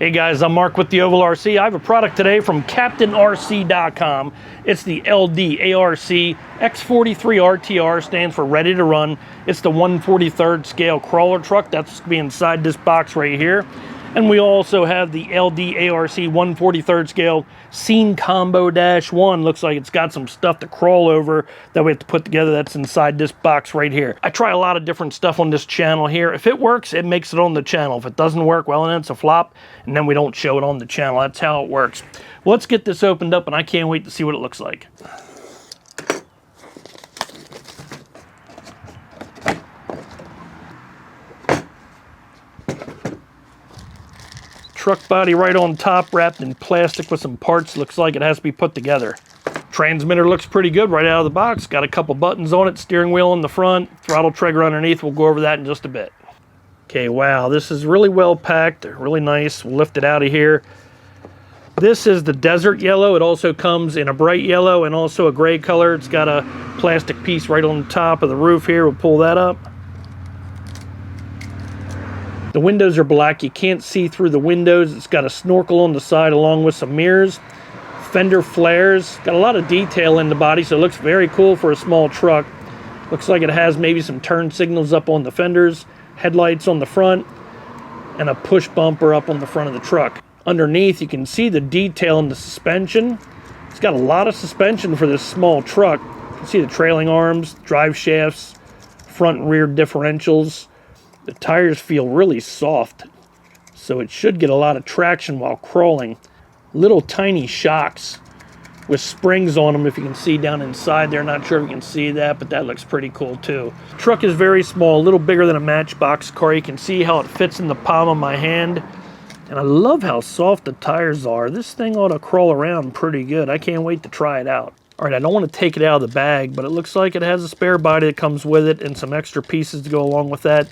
Hey guys, I'm Mark with the Ovalrc. I have a product today from CaptainRC.com. It's the LDARC X43 RTR, stands for Ready to Run. It's the 1/43rd scale crawler truck. That's going to be inside this box right here. And we also have the LDARC 1/43rd scale Scene Combo -1. Looks like it's got some stuff to crawl over that we have to put together. That's inside this box right here. I try a lot of different stuff on this channel here. If it works, it makes it on the channel. If it doesn't work, well, then it's a flop, and then we don't show it on the channel. That's how it works. Well, let's get this opened up, and I can't wait to see what it looks like. Truck body right on top, wrapped in plastic with some parts. Looks like it has to be put together. Transmitter looks pretty good right out of the box. Got a couple buttons on it, steering wheel in the front, throttle trigger underneath. We'll go over that in just a bit. Okay, wow, this is really well packed, really nice. We'll lift it out of here. This is the desert yellow. It also comes in a bright yellow and also a gray color. It's got a plastic piece right on the top of the roof here. We'll pull that up. The windows are black. You can't see through the windows. It's got a snorkel on the side along with some mirrors. Fender flares. Got a lot of detail in the body, so it looks very cool for a small truck. Looks like it has maybe some turn signals up on the fenders, headlights on the front, and a push bumper up on the front of the truck. Underneath, you can see the detail in the suspension. It's got a lot of suspension for this small truck. You can see the trailing arms, drive shafts, front and rear differentials. The tires feel really soft, so it should get a lot of traction while crawling. Little tiny shocks with springs on them, if you can see down inside there. Not sure if you can see that, but that looks pretty cool too. The truck is very small, a little bigger than a Matchbox car. You can see how it fits in the palm of my hand. And I love how soft the tires are. This thing ought to crawl around pretty good. I can't wait to try it out. All right, I don't want to take it out of the bag, but it looks like it has a spare body that comes with it and some extra pieces to go along with that.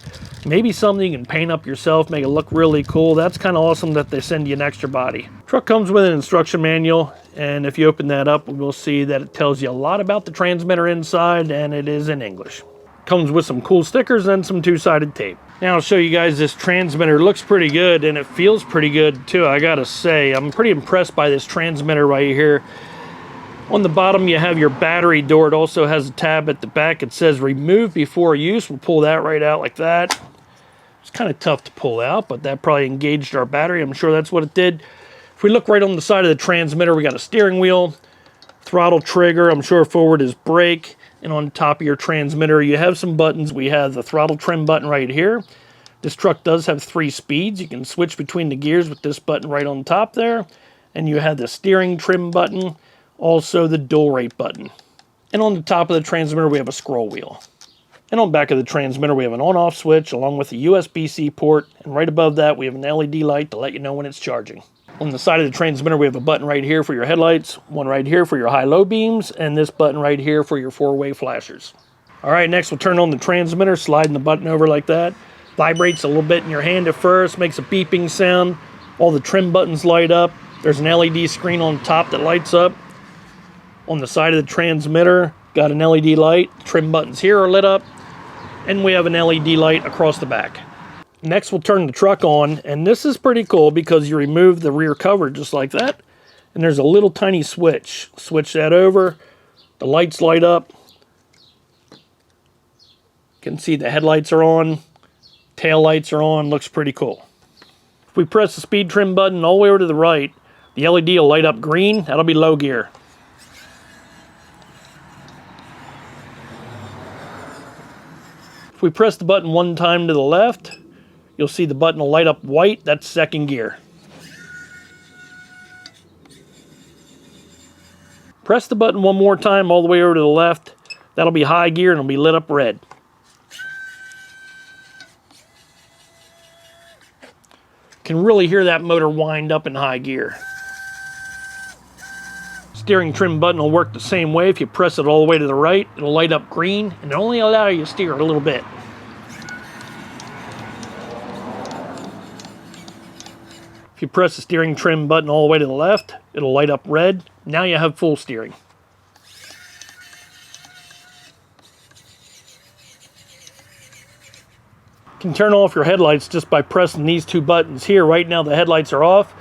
Maybe something you can paint up yourself, make it look really cool. That's kind of awesome that they send you an extra body. Truck comes with an instruction manual, and if you open that up, we'll see that it tells you a lot about the transmitter inside, and it is in English. Comes with some cool stickers and some two-sided tape. Now I'll show you guys this transmitter. It looks pretty good, and it feels pretty good too, I gotta say. I'm pretty impressed by this transmitter right here. On the bottom, you have your battery door. It also has a tab at the back. It says remove before use. We'll pull that right out like that. It's kind of tough to pull out, but that probably engaged our battery. I'm sure that's what it did. If we look right on the side of the transmitter, we got a steering wheel, throttle trigger. I'm sure forward is brake. And on top of your transmitter, you have some buttons. We have the throttle trim button right here. This truck does have 3 speeds. You can switch between the gears with this button right on top there. And you have the steering trim button. Also the dual rate button. And on the top of the transmitter, we have a scroll wheel. And on the back of the transmitter, we have an on-off switch along with a USB-C port. And right above that, we have an LED light to let you know when it's charging. On the side of the transmitter, we have a button right here for your headlights, one right here for your high-low beams, and this button right here for your 4-way flashers. All right, next we'll turn on the transmitter, sliding the button over like that. Vibrates a little bit in your hand at first, makes a beeping sound. All the trim buttons light up. There's an LED screen on top that lights up. On the side of the transmitter, got an LED light. Trim buttons here are lit up. And we have an LED light across the back. Next, we'll turn the truck on. And this is pretty cool because you remove the rear cover just like that. And there's a little tiny switch. Switch that over. The lights light up. You can see the headlights are on. Tail lights are on. Looks pretty cool. If we press the speed trim button all the way over to the right, the LED will light up green. That'll be low gear. If we press the button one time to the left, you'll see the button will light up white. That's second gear. Press the button one more time all the way over to the left. That'll be high gear and it'll be lit up red. Can really hear that motor wind up in high gear. Steering trim button will work the same way. If you press it all the way to the right, it'll light up green and it'll only allow you to steer a little bit. If you press the steering trim button all the way to the left, it'll light up red. Now you have full steering. can turn off your headlights just by pressing these two buttons here. Right now the headlights are off.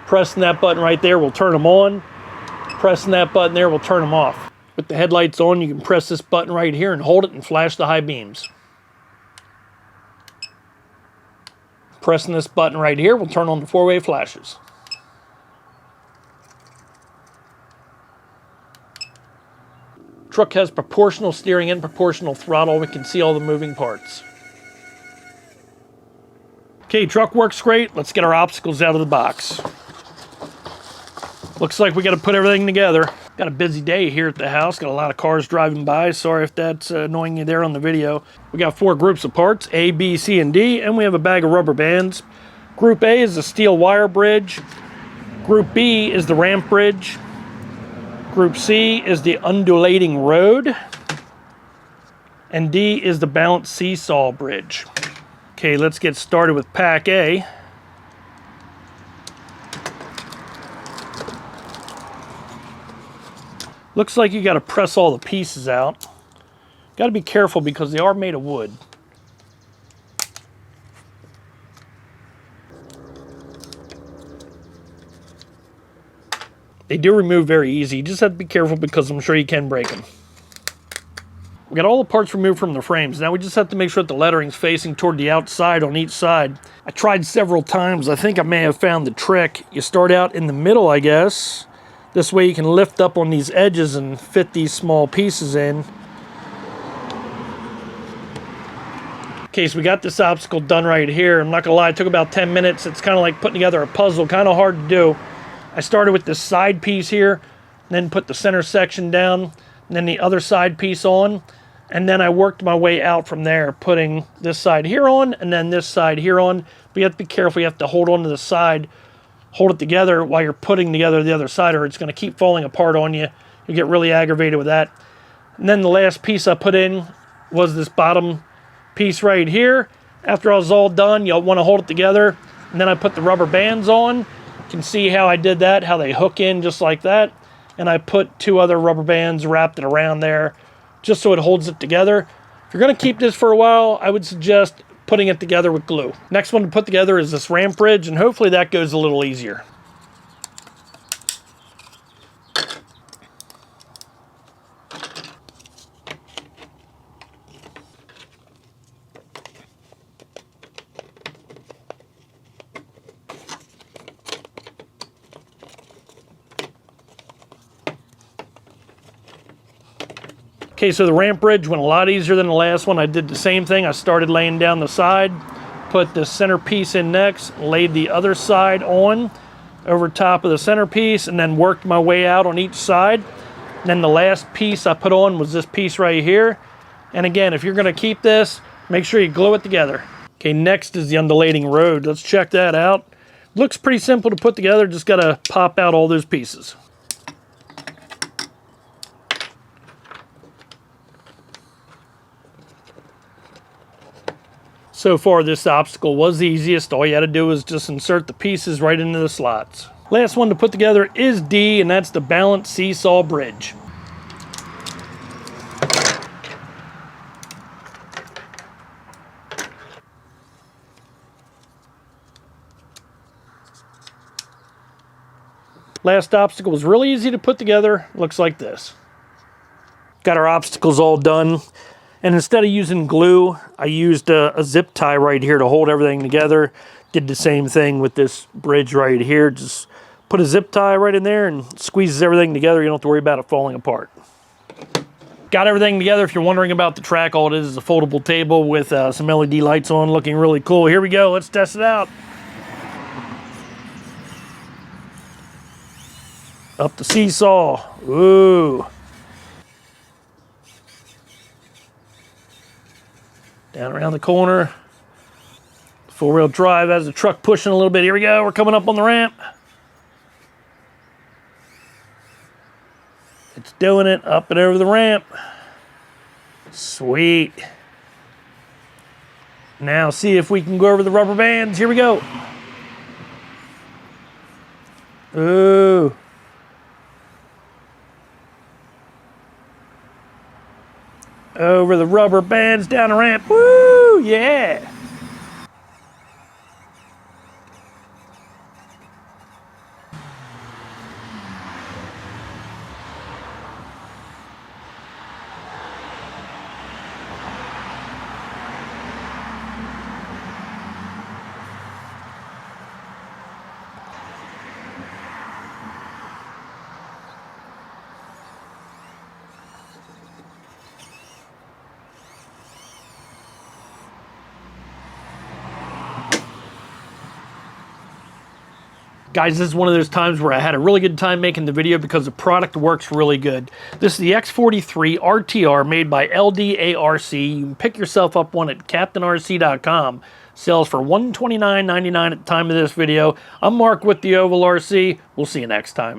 Pressing that button right there will turn them on. Pressing that button there will turn them off. With the headlights on, you can press this button right here and hold it and flash the high beams. Pressing this button right here will turn on the four-way flashes. Truck has proportional steering and proportional throttle. We can see all the moving parts. Okay, truck works great. Let's get our obstacles out of the box. Looks like we got to put everything together. Got a busy day here at the house. Got a lot of cars driving by. Sorry if that's annoying you there on the video. We got 4 groups of parts, A, B, C, and D, and we have a bag of rubber bands. Group A is the steel wire bridge. Group B is the ramp bridge. Group C is the undulating road. And D is the balanced seesaw bridge. Okay, let's get started with pack A. Looks like you got to press all the pieces out. Got to be careful because they are made of wood. They do remove very easy. You just have to be careful because I'm sure you can break them. We got all the parts removed from the frames. Now we just have to make sure that the lettering's facing toward the outside on each side. I tried several times. I think I may have found the trick. You start out in the middle, I guess. This way you can lift up on these edges and fit these small pieces in. Okay, so we got this obstacle done right here. I'm not gonna lie, it took about 10 minutes. It's kind of like putting together a puzzle, kind of hard to do. I started with this side piece here, then put the center section down, and then the other side piece on, and then I worked my way out from there, putting this side here on, and then this side here on. But you have to be careful, you have to hold on to the side, hold it together while you're putting together the other side, or it's going to keep falling apart on you. You get really aggravated with that. And then the last piece I put in was this bottom piece right here. After I was all done, you'll want to hold it together, and then I put the rubber bands on. You can see how I did that, how they hook in just like that. And I put 2 other rubber bands, wrapped it around there, just so it holds it together. If you're going to keep this for a while, I would suggest putting it together with glue. Next one to put together is this ramp bridge, and hopefully that goes a little easier. Okay, so the ramp bridge went a lot easier than the last one. I did the same thing. I started laying down the side, put the center piece in next, laid the other side on over top of the center piece, and then worked my way out on each side. And then the last piece I put on was this piece right here. And again, if you're gonna keep this, make sure you glue it together. Okay, next is the undulating road. Let's check that out. Looks pretty simple to put together, just gotta pop out all those pieces. So far, this obstacle was the easiest. All you had to do was just insert the pieces right into the slots. Last one to put together is D, and that's the balanced seesaw bridge. Last obstacle was really easy to put together. Looks like this. Got our obstacles all done. And instead of using glue, I used a zip tie right here to hold everything together. Did the same thing with this bridge right here. Just put a zip tie right in there and squeezes everything together. You don't have to worry about it falling apart. Got everything together. If you're wondering about the track, all it is a foldable table with some LED lights on, looking really cool. Here we go. Let's test it out. Up the seesaw. Ooh. Down around the corner. 4-wheel drive has the truck pushing a little bit. Here we go. We're coming up on the ramp. It's doing it. Up and over the ramp. Sweet. Now see if we can go over the rubber bands. Here we go. Ooh. Over the rubber bands, down the ramp. Woo, yeah. Guys, this is one of those times where I had a really good time making the video because the product works really good. This is the X43 RTR made by LDARC. You can pick yourself up one at CaptainRC.com. Sells for $129.99 at the time of this video. I'm Mark with the Ovalrc. We'll see you next time.